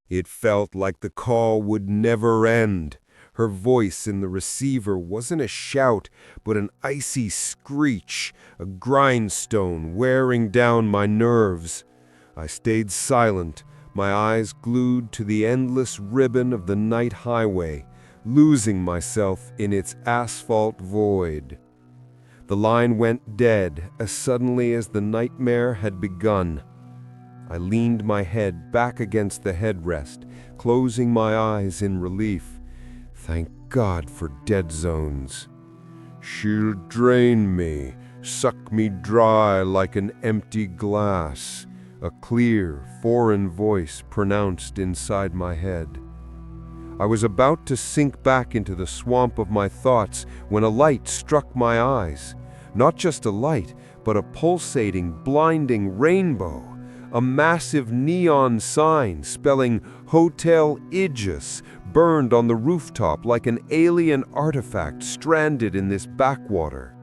It felt like the call would never end. Her voice in the receiver wasn't a shout, but an icy screech, a grindstone wearing down my nerves. I stayed silent, my eyes glued to the endless ribbon of the night highway, losing myself in its asphalt void. The line went dead as suddenly as the nightmare had begun. I leaned my head back against the headrest, closing my eyes in relief. Thank God for dead zones. She'll drain me, suck me dry like an empty glass, a clear, foreign voice pronounced inside my head. I was about to sink back into the swamp of my thoughts when a light struck my eyes. Not just a light, but a pulsating, blinding rainbow. A massive neon sign spelling Hotel Igis burned on the rooftop like an alien artifact stranded in this backwater.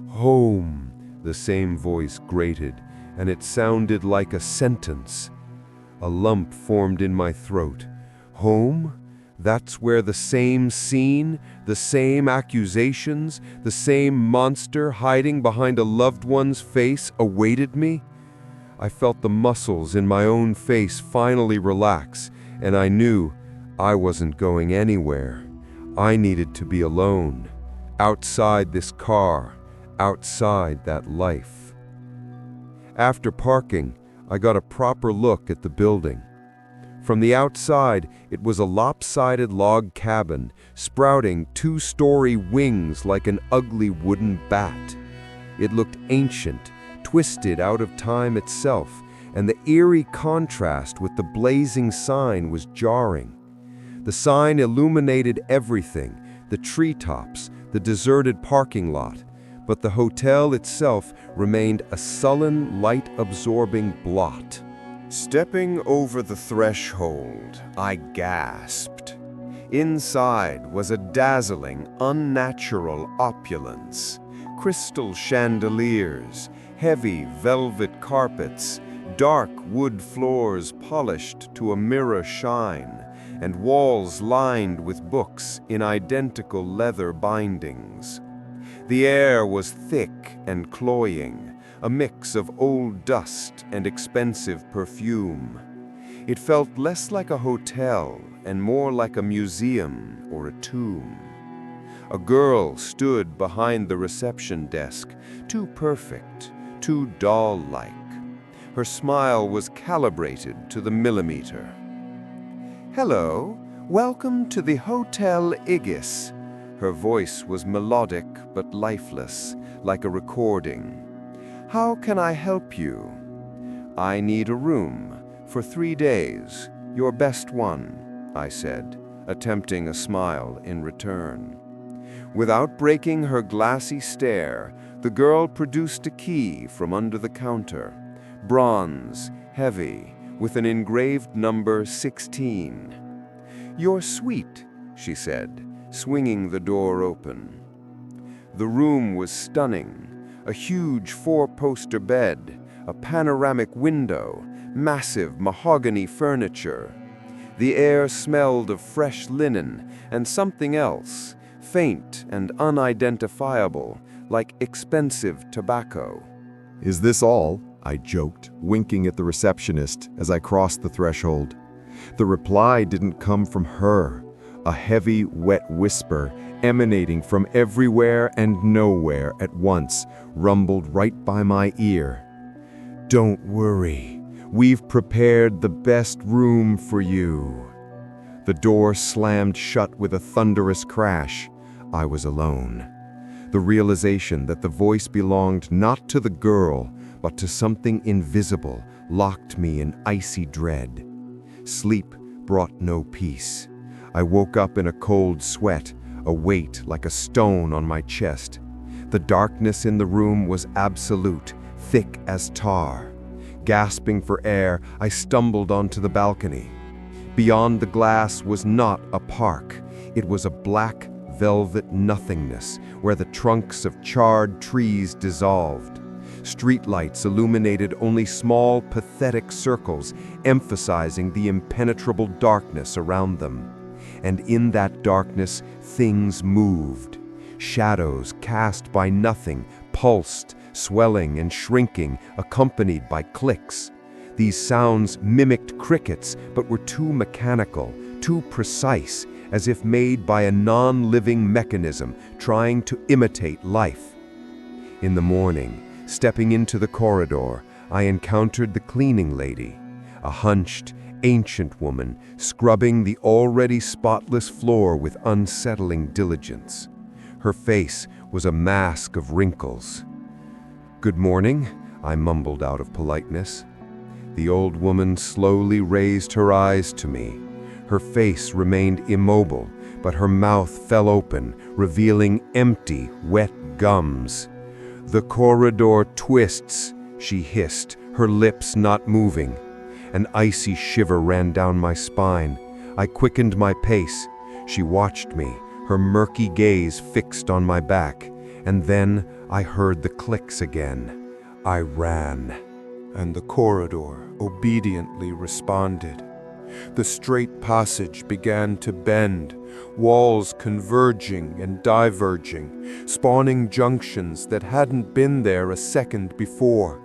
Home, the same voice grated, and it sounded like a sentence. A lump formed in my throat. Home? That's where the same scene, the same accusations, the same monster hiding behind a loved one's face awaited me? I felt the muscles in my own face finally relax, and I knew I wasn't going anywhere. I needed to be alone, outside this car, outside that life. After parking, I got a proper look at the building. From the outside, it was a lopsided log cabin, sprouting two-story wings like an ugly wooden bat. It looked ancient, twisted out of time itself, and the eerie contrast with the blazing sign was jarring. The sign illuminated everything, the treetops, the deserted parking lot, but the hotel itself remained a sullen, light-absorbing blot. Stepping over the threshold, I gasped. Inside was a dazzling, unnatural opulence. Crystal chandeliers, heavy velvet carpets, dark wood floors polished to a mirror shine, and walls lined with books in identical leather bindings. The air was thick and cloying, a mix of old dust and expensive perfume. It felt less like a hotel and more like a museum or a tomb. A girl stood behind the reception desk, too perfect, too doll-like. Her smile was calibrated to the millimeter. "Hello, welcome to the Hotel Igis." Her voice was melodic but lifeless, like a recording. "How can I help you?" "I need a room for 3 days, your best one," I said, attempting a smile in return. Without breaking her glassy stare, the girl produced a key from under the counter. Bronze, heavy, with an engraved number 16. "Your suite," she said, swinging the door open. The room was stunning. A huge four-poster bed, a panoramic window, massive mahogany furniture. The air smelled of fresh linen and something else, faint and unidentifiable, like expensive tobacco. "Is this all?" I joked, winking at the receptionist as I crossed the threshold. The reply didn't come from her, a heavy, wet whisper emanating from everywhere and nowhere at once rumbled right by my ear. "Don't worry, we've prepared the best room for you." The door slammed shut with a thunderous crash. I was alone. The realization that the voice belonged not to the girl, but to something invisible, locked me in icy dread. Sleep brought no peace. I woke up in a cold sweat, a weight like a stone on my chest. The darkness in the room was absolute, thick as tar. Gasping for air, I stumbled onto the balcony. Beyond the glass was not a park. It was a black velvet nothingness where the trunks of charred trees dissolved. Streetlights illuminated only small, pathetic circles, emphasizing the impenetrable darkness around them. And in that darkness, things moved. Shadows cast by nothing pulsed, swelling and shrinking, accompanied by clicks. These sounds mimicked crickets, but were too mechanical, too precise, as if made by a non-living mechanism trying to imitate life. In the morning, stepping into the corridor, I encountered the cleaning lady, a hunched, ancient woman scrubbing the already spotless floor with unsettling diligence. Her face was a mask of wrinkles. "Good morning," I mumbled out of politeness. The old woman slowly raised her eyes to me. Her face remained immobile, but her mouth fell open, revealing empty, wet gums. "The corridor twists," she hissed, her lips not moving. An icy shiver ran down my spine. I quickened my pace. She watched me, her murky gaze fixed on my back. And then I heard the clicks again. I ran. And the corridor obediently responded. The straight passage began to bend, walls converging and diverging, spawning junctions that hadn't been there a second before.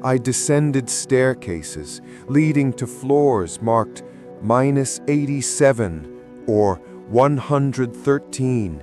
I descended staircases, leading to floors marked -87 or 113.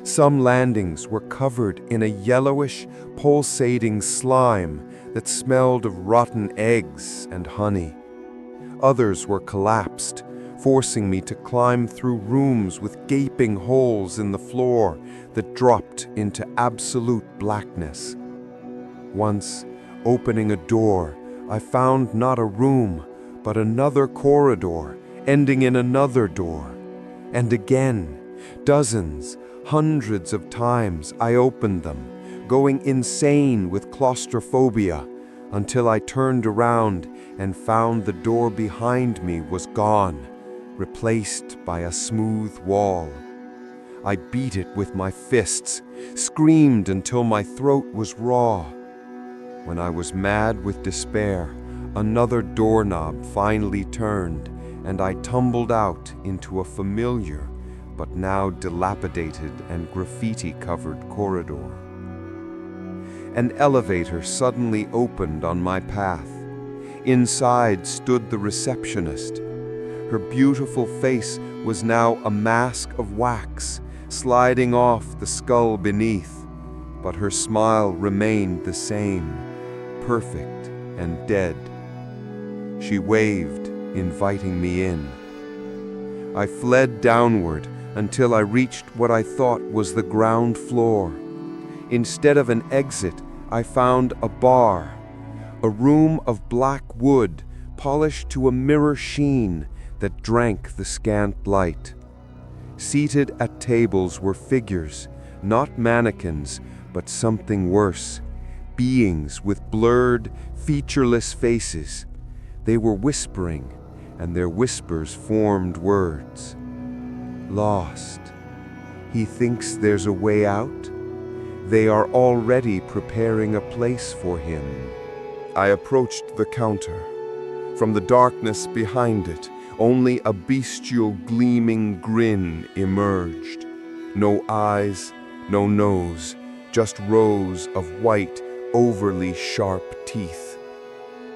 Some landings were covered in a yellowish, pulsating slime that smelled of rotten eggs and honey. Others were collapsed, forcing me to climb through rooms with gaping holes in the floor that dropped into absolute blackness. Once, opening a door, I found not a room, but another corridor, ending in another door. And again, dozens, hundreds of times I opened them, going insane with claustrophobia, until I turned around and found the door behind me was gone, replaced by a smooth wall. I beat it with my fists, screamed until my throat was raw. When I was mad with despair, another doorknob finally turned, and I tumbled out into a familiar, but now dilapidated and graffiti-covered corridor. An elevator suddenly opened on my path. Inside stood the receptionist. Her beautiful face was now a mask of wax, sliding off the skull beneath, but her smile remained the same, perfect and dead. She waved, inviting me in. I fled downward until I reached what I thought was the ground floor. Instead of an exit, I found a bar, a room of black wood polished to a mirror sheen that drank the scant light. Seated at tables were figures, not mannequins, but something worse, beings with blurred, featureless faces. They were whispering, and their whispers formed words. Lost. He thinks there's a way out? They are already preparing a place for him. I approached the counter. From the darkness behind it, only a bestial gleaming grin emerged. No eyes, no nose, just rows of white, overly sharp teeth.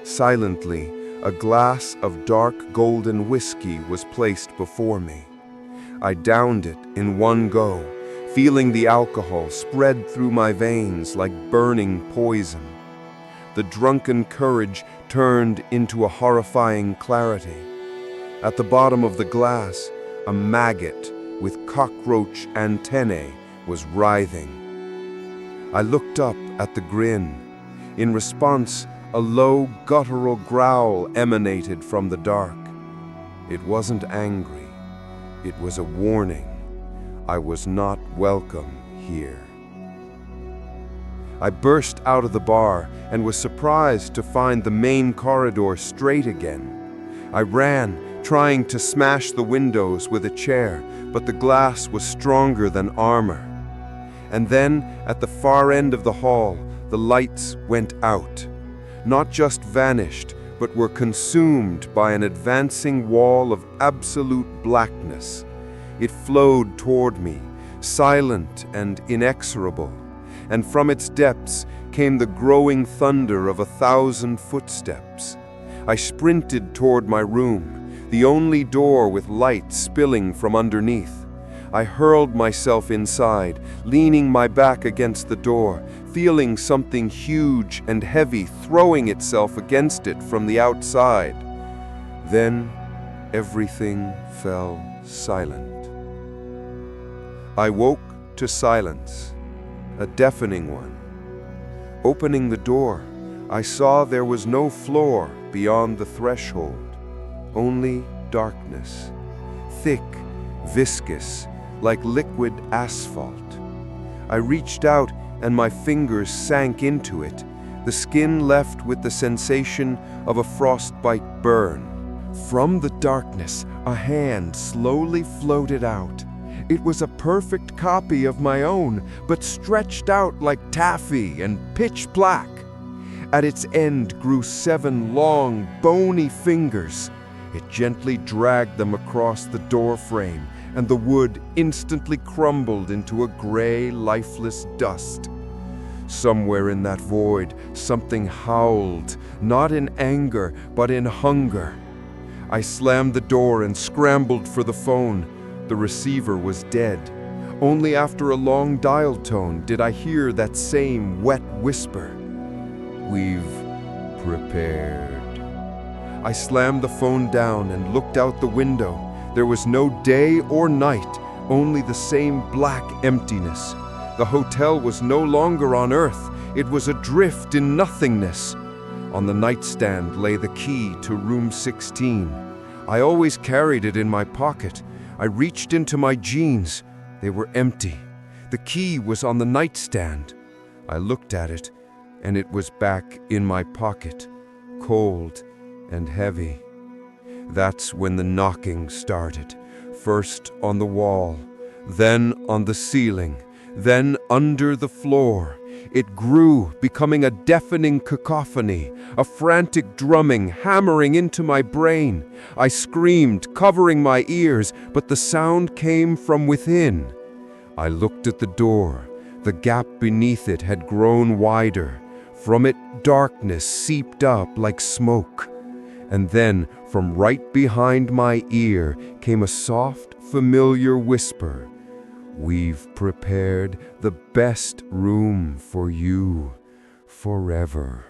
Silently, a glass of dark golden whiskey was placed before me. I downed it in one go, feeling the alcohol spread through my veins like burning poison. The drunken courage turned into a horrifying clarity. At the bottom of the glass, a maggot with cockroach antennae was writhing. I looked up at the grin. In response, a low, guttural growl emanated from the dark. It wasn't angry. It was a warning. I was not welcome here. I burst out of the bar and was surprised to find the main corridor straight again. I ran, trying to smash the windows with a chair, but the glass was stronger than armor. And then, at the far end of the hall, the lights went out. Not just vanished, but were consumed by an advancing wall of absolute blackness. It flowed toward me, silent and inexorable, and from its depths came the growing thunder of 1,000 footsteps. I sprinted toward my room, the only door with light spilling from underneath. I hurled myself inside, leaning my back against the door, feeling something huge and heavy throwing itself against it from the outside. Then everything fell silent. I woke to silence, a deafening one. Opening the door, I saw there was no floor beyond the threshold, only darkness, thick, viscous, like liquid asphalt. I reached out and my fingers sank into it, the skin left with the sensation of a frostbite burn. From the darkness, a hand slowly floated out. It was a perfect copy of my own, but stretched out like taffy and pitch black. At its end grew 7 long, bony fingers. It gently dragged them across the door frame, and the wood instantly crumbled into a gray, lifeless dust. Somewhere in that void, something howled, not in anger, but in hunger. I slammed the door and scrambled for the phone. The receiver was dead. Only after a long dial tone did I hear that same wet whisper. "We've prepared." I slammed the phone down and looked out the window. There was no day or night, only the same black emptiness. The hotel was no longer on Earth. It was adrift in nothingness. On the nightstand lay the key to room 16. I always carried it in my pocket. I reached into my jeans. They were empty. The key was on the nightstand. I looked at it, and it was back in my pocket, cold and heavy. That's when the knocking started, first on the wall, then on the ceiling, then under the floor. It grew, becoming a deafening cacophony, a frantic drumming hammering into my brain. I screamed, covering my ears, but the sound came from within. I looked at the door. The gap beneath it had grown wider. From it, darkness seeped up like smoke. And then, from right behind my ear, came a soft, familiar whisper. "We've prepared the best room for you forever."